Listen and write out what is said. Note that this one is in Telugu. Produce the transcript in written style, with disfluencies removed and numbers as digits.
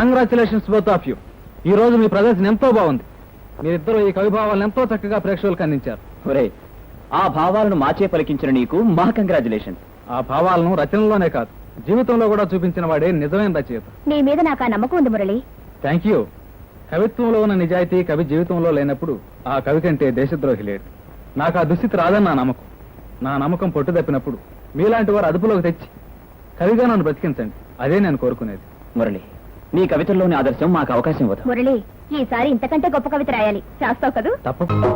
Congratulations both of you. ఈ రోజు మీ ప్రదర్శన ఎంతో బాగుంది. మీరిద్దరూ ఈ కవి భావాలను ఎంతో చక్కగా ప్రేక్షకులకు అందించారు. ఒరే, ఆ భావాలను మాచే పలికించిన నీకు మా కంగ్రాచులేషన్స్. ఆ భావాలను రచనలోనే కాదు, జీవితంలో కూడా చూపించిన వాడే నిజమైన రచయిత. నీ మీద నాకు ఆ నమ్మకం ఉంది మురళి. Thank you. కవిత్వంలో ఉన్న నిజాయితీ కవి జీవితంలో లేనప్పుడు ఆ కవి కంటే దేశద్రోహి లేడు. నాకు ఆ దుస్థితి రాదని నా నమ్మకం పొట్టు తప్పినప్పుడు మీలాంటి వారు అదుపులోకి తెచ్చి కవిగా నన్ను బ్రతికించండి. అదే నేను కోరుకునేది. మురళి, నీ కవితల్లోని ఆదర్శం మాకు అవకాశం ఇవ్వదు. మురళి, ఈసారి ఇంతకంటే గొప్ప కవిత రాయాలి. రాస్తావు కదూ? తప్పకుండా.